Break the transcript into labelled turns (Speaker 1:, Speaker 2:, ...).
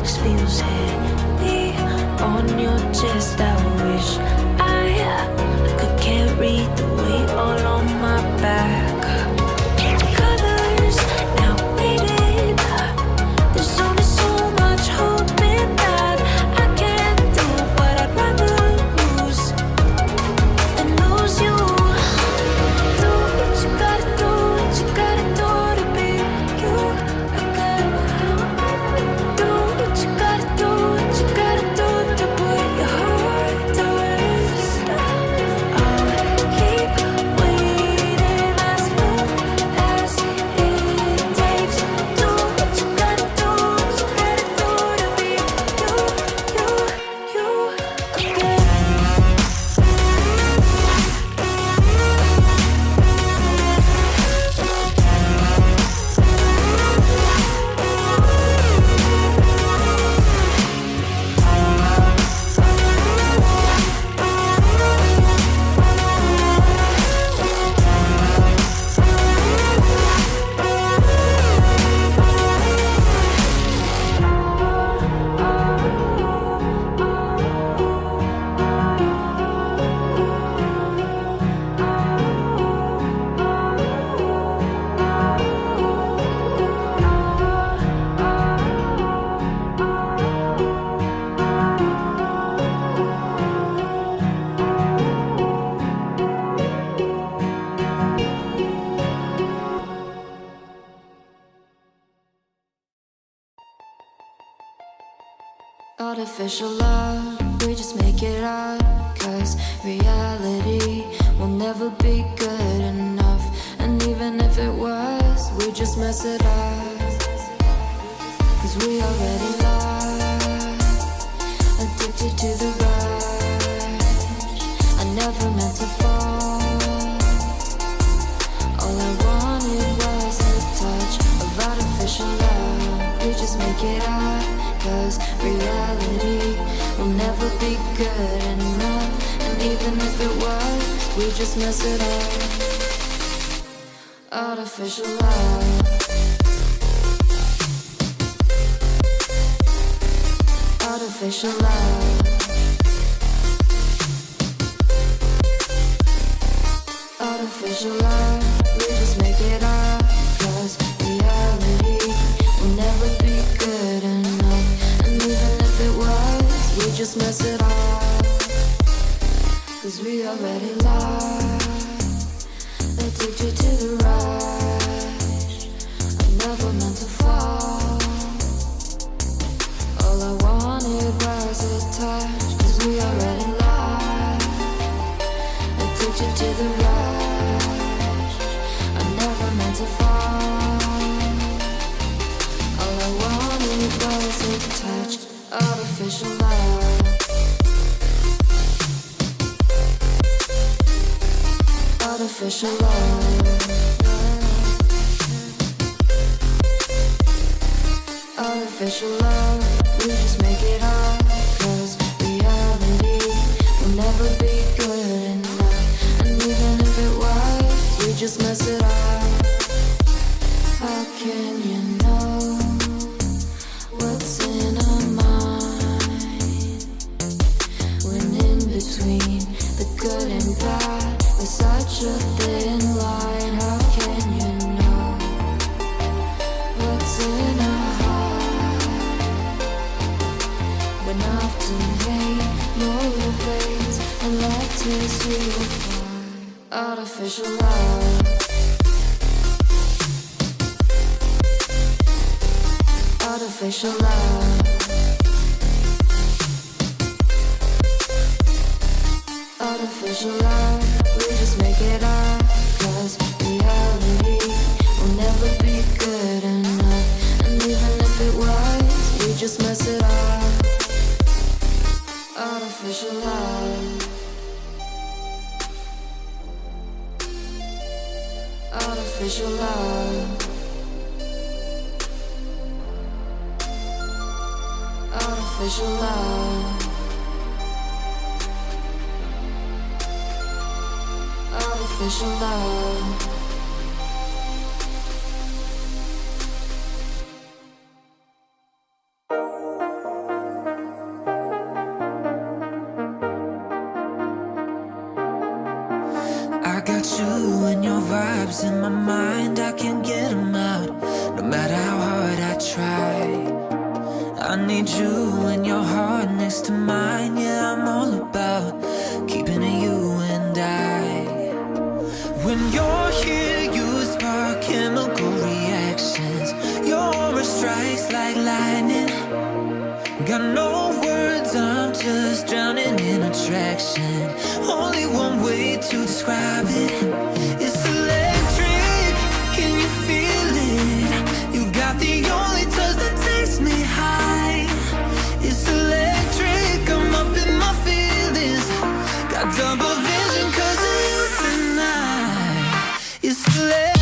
Speaker 1: this feels heavy on your chest. I wish I could carry the weight all on my back. Colors now faded. There's only so much hoping that I can't do, but I'd rather lose than lose you. Do what you gotta do, what you gotta do to be you again. Do what you gotta do, what you gotta do to put your heart to rest. I'll keep waiting as long as it takes. Do what you gotta do, what you gotta do to be you again.
Speaker 2: Artificial love, we just make it up, 'cause reality will never be good enough. And even if it was, we just mess it up, 'cause we already lost, addicted to the rush. I never meant to fall. All I wanted was a touch of artificial love. We just make it up, 'cause reality will never be good enough. And even if it was, we just mess it up. Artificial love. Artificial love. Artificial love. We just make it up, 'cause reality will never be good enough. And even if it was, we just mess it up, 'cause we already lost, addicted to the rush. I never meant to fall. All I wanted was a touch, 'cause we already lost, addicted to the rush. I never meant to fall. All I wanted was a touch. Artificial love. Artificial love. Artificial love. We just make it up, 'cause reality will never be good enough. And even if it was, we just mess it up. How can you know what's in our mind, when in between the good and bad there's such a thin line? How can you know what's in our heart, when often hate motivates and love tears you apart? Artificial love. Artificial love. Artificial love. We just make it up, 'cause reality will never be good enough. And even if it was, we just mess it up. Artificial love. Artificial love. Artificial love. Artificial love.
Speaker 1: vibes in my mind, I can't get them out. No matter how hard I try, I need you and your heart next to mine. Yeah, I'm all about keeping it you and I. When you're here, you spark chemical reactions. Your aura strikes like lightning. Got no words, I'm just drowning in attraction. Only one way to describe it. It's electric, can you feel it? You got the only touch that takes me high. It's electric, I'm up in my feelings. Got double vision 'cause of you tonight. It's electric.